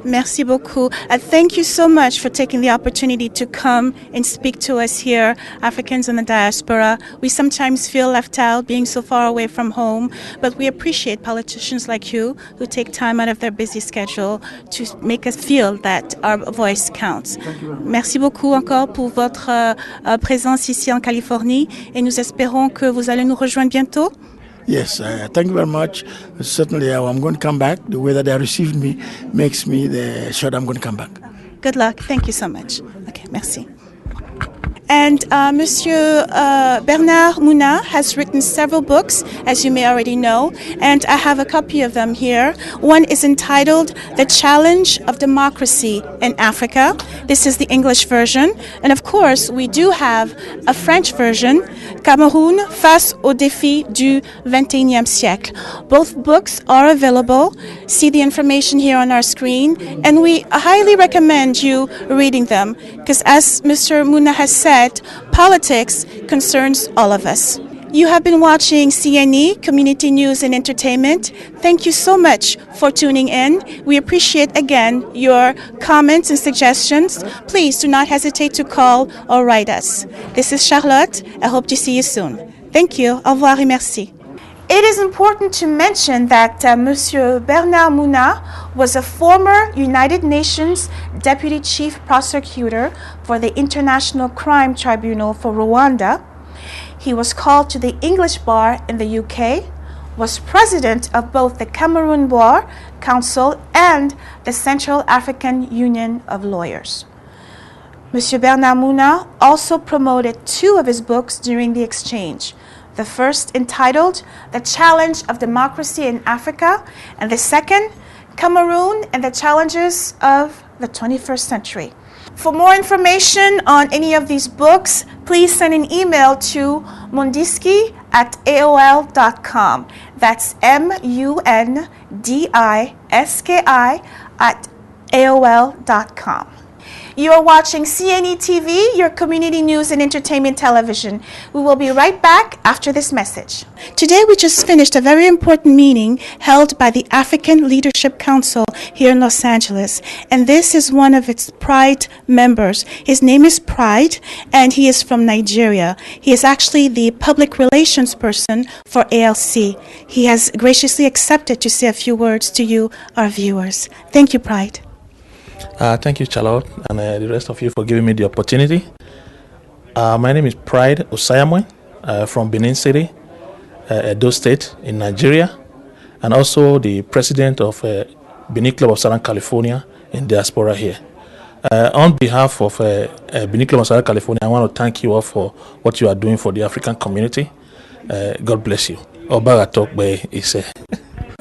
Merci beaucoup. Thank you so much for taking the opportunity to come and speak to us here, Africans in the diaspora. We sometimes feel left out being so far away from home, but we appreciate politicians like you who take time out of their busy schedule to make us feel that our voice counts. Merci beaucoup encore pour votre présence ici en Californie et nous espérons que vous allez nous rejoindre bientôt. Yes, thank you very much. Certainly, I'm going to come back. The way that they received me makes me sure I'm going to come back. Good luck. Thank you so much. Okay, merci. And Monsieur Bernard Mouna has written several books, as you may already know, and I have a copy of them here. One is entitled The Challenge of Democracy in Africa. This is the English version. And of course, we do have a French version, Cameroun face aux défis du XXIe siècle. Both books are available. See the information here on our screen. And we highly recommend you reading them, because as Mr. Mouna has said, politics concerns all of us. You have been watching CNE, Community News and Entertainment. Thank you so much for tuning in. We appreciate again your comments and suggestions. Please do not hesitate to call or write us. This is Charlotte. I hope to see you soon. Thank you. Au revoir et merci. It is important to mention that Monsieur Bernard Mouna was a former United Nations Deputy Chief Prosecutor for the International Crime Tribunal for Rwanda. He was called to the English Bar in the UK, was president of both the Cameroon Bar Council and the Central African Union of Lawyers. Monsieur Bernard Mouna also promoted two of his books during the exchange. The first entitled The Challenge of Democracy in Africa, and the second, Cameroon and the Challenges of the 21st Century. For more information on any of these books, please send an email to mundiski@aol.com. That's MUNDISKI@AOL.com. You are watching CNE TV, your community news and entertainment television. We will be right back after this message. Today we just finished a very important meeting held by the African Leadership Council here in Los Angeles. And this is one of its Pride members. His name is Pride, and he is from Nigeria. He is actually the public relations person for ALC. He has graciously accepted to say a few words to you, our viewers. Thank you, Pride. Thank you, Charlotte, and the rest of you for giving me the opportunity. My name is Pride Osayamwe from Benin City, Edo State in Nigeria, and also the president of Benin Club of Southern California in diaspora here. On behalf of Benin Club of Southern California, I want to thank you all for what you are doing for the African community. God bless you.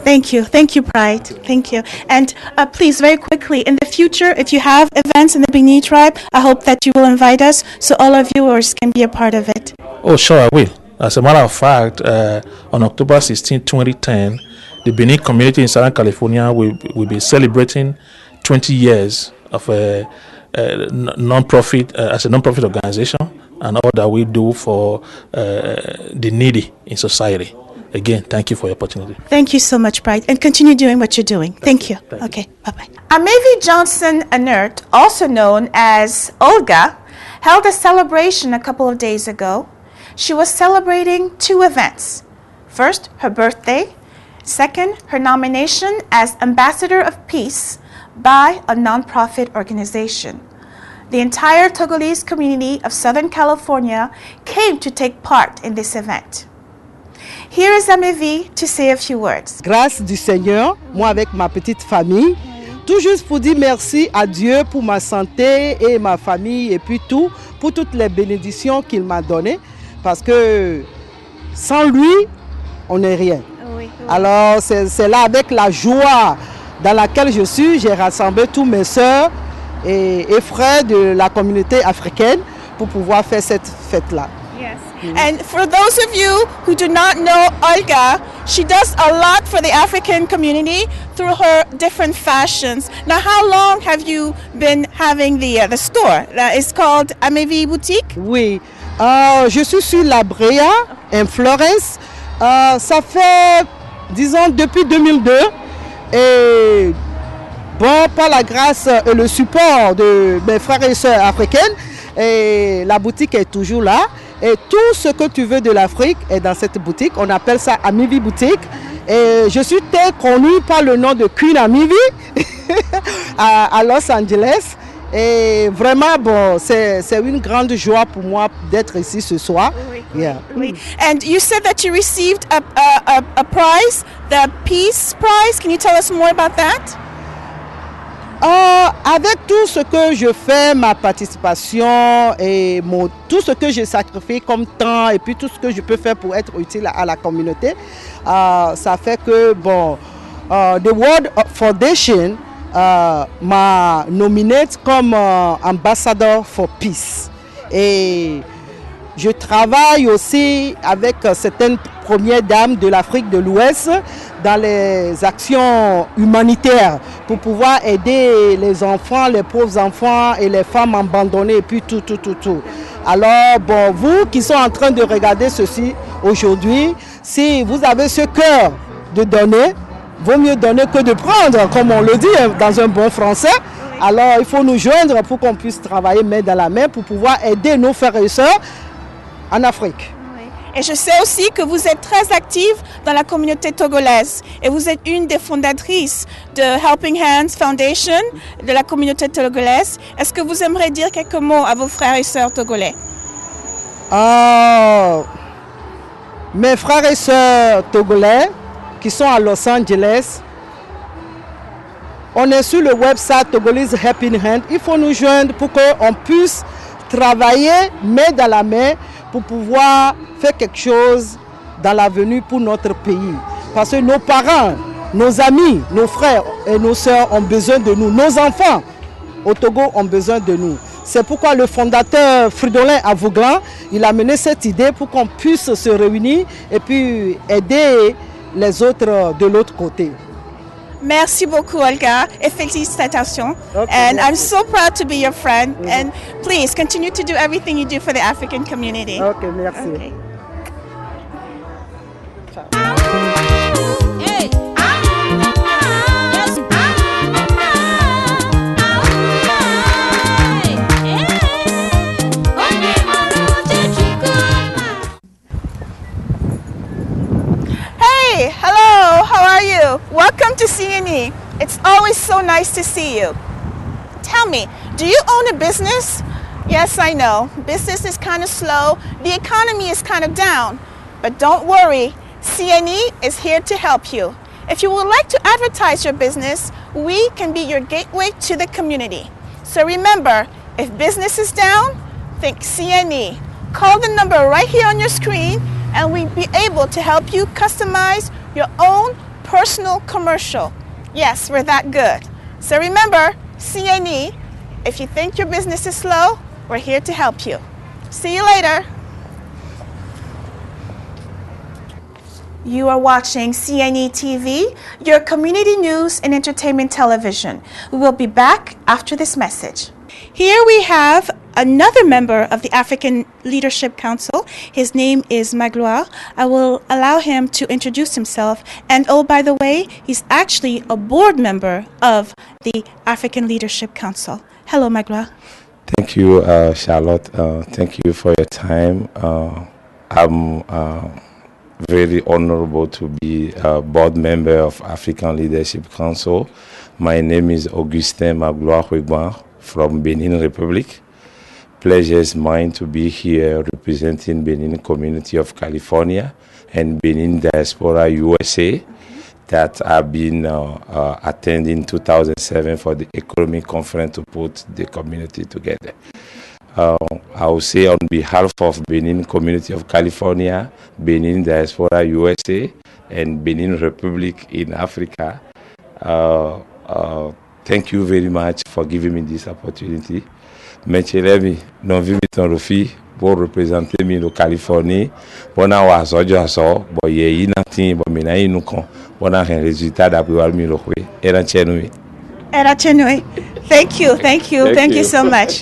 Thank you, Pride. Thank you. And please, very quickly, in the future, if you have events in the Bini tribe, I hope that you will invite us so all our viewers can be a part of it. Oh, sure, I will. As a matter of fact, on October 16, 2010, the Benin community in Southern California will be celebrating 20 years of a non-profit, as a non-profit organization, and all that we do for the needy in society. Again, thank you for your opportunity. Thank you so much, Pride, and continue doing what you're doing. Thank you. Okay, bye-bye. Amevi Johnson Anert, also known as Olga, held a celebration a couple of days ago. She was celebrating two events. First, her birthday. Second, her nomination as Ambassador of Peace by a nonprofit organization. The entire Togolese community of Southern California came to take part in this event. Here is Amevi to say a few words. Grâce du Seigneur, moi avec ma petite famille, tout juste pour dire merci à Dieu pour ma santé et ma famille et puis tout, pour toutes les bénédictions qu'il m'a données, parce que sans lui, on n'est rien. Oui. Alors c'est là avec la joie dans laquelle je suis, j'ai rassemblé tous mes sœurs et frères de la communauté africaine pour pouvoir faire cette fête-là. Yes. And for those of you who do not know Olga, she does a lot for the African community through her different fashions. Now, how long have you been having the store? It's called Amevi Boutique? Oui, je suis sur La Brea, en Florence. Ça fait, disons, depuis 2002. Et Bon, par la grâce et le support de mes frères et sœurs africaines, et la boutique est toujours là. Et tout ce que tu veux de l'Afrique est dans cette boutique. On appelle ça Amivi Boutique. Et je suis très connue par le nom de Queen Amivi à Los Angeles. Et vraiment, bon, c'est une grande joie pour moi d'être ici ce soir. Oui. Yeah. Oui. And you said that you received a prize, the Peace Prize. Can you tell us more about that? Avec tout ce que je fais, ma participation et tout ce que j'ai sacrifié comme temps et puis tout ce que je peux faire pour être utile à la communauté, ça fait que bon, The World Foundation m'a nominé comme ambassadeur for peace. Et je travaille aussi avec certaines premières dames de l'Afrique de l'Ouest dans les actions humanitaires pour pouvoir aider les enfants, les pauvres enfants et les femmes abandonnées et puis tout. Alors, bon, vous qui sont en train de regarder ceci aujourd'hui, si vous avez ce cœur de donner, vaut mieux donner que de prendre, comme on le dit dans un bon français. Alors, il faut nous joindre pour qu'on puisse travailler main dans la main pour pouvoir aider nos frères et sœurs en Afrique. Et je sais aussi que vous êtes très active dans la communauté togolaise et vous êtes une des fondatrices de Helping Hands Foundation de la communauté togolaise. Est-ce que vous aimeriez dire quelques mots à vos frères et sœurs togolais? Mes frères et sœurs togolais qui sont à Los Angeles, on est sur le website Togolese Helping Hand. Il faut nous joindre pour qu'on puisse travailler main dans la main pour pouvoir faire quelque chose dans l'avenir pour notre pays. Parce que nos parents, nos amis, nos frères et nos sœurs ont besoin de nous. Nos enfants au Togo ont besoin de nous. C'est pourquoi le fondateur Fridolin Avouglan, il a mené cette idée pour qu'on puisse se réunir et puis aider les autres de l'autre côté. Merci beaucoup, Olga, et félicitations. Okay, and I'm so proud to be your friend. And please continue to do everything you do for the African community. Ok, merci. Okay. Hey, hello, how are you? Welcome to CNE. It's always so nice to see you. Tell me, do you own a business? Yes, I know. Business is kind of slow. The economy is kind of down. But don't worry, CNE is here to help you. If you would like to advertise your business, we can be your gateway to the community. So remember, if business is down, think CNE. Call the number right here on your screen and we'll be able to help you customize your own personal commercial. Yes, we're that good. So remember, CNE, if you think your business is slow, we're here to help you. See you later. You are watching CNE TV, your community news and entertainment television. We will be back after this message. Here we have another member of the African Leadership Council. His name is Magloire. I will allow him to introduce himself. And oh, by the way, he's actually a board member of the African Leadership Council. Hello, Magloire. Thank you, Charlotte. Thank you for your time. I'm very honorable to be a board member of African Leadership Council. My name is Augustin Magloire from Benin Republic. Pleasure is mine to be here representing Benin Community of California and Benin Diaspora USA that I've been attending 2007 for the economic conference to put the community together. I will say on behalf of Benin Community of California, Benin Diaspora USA, and Benin Republic in Africa, thank you very much for giving me this opportunity. Mechelemi, non vimiton rofi, pour représenter mi la Californie. Bona wa sojo aso, bo ye inatin, bo mina inukon. Bona hen résultat d'après wal mi lo kwe. Era chenui. Thank you so much.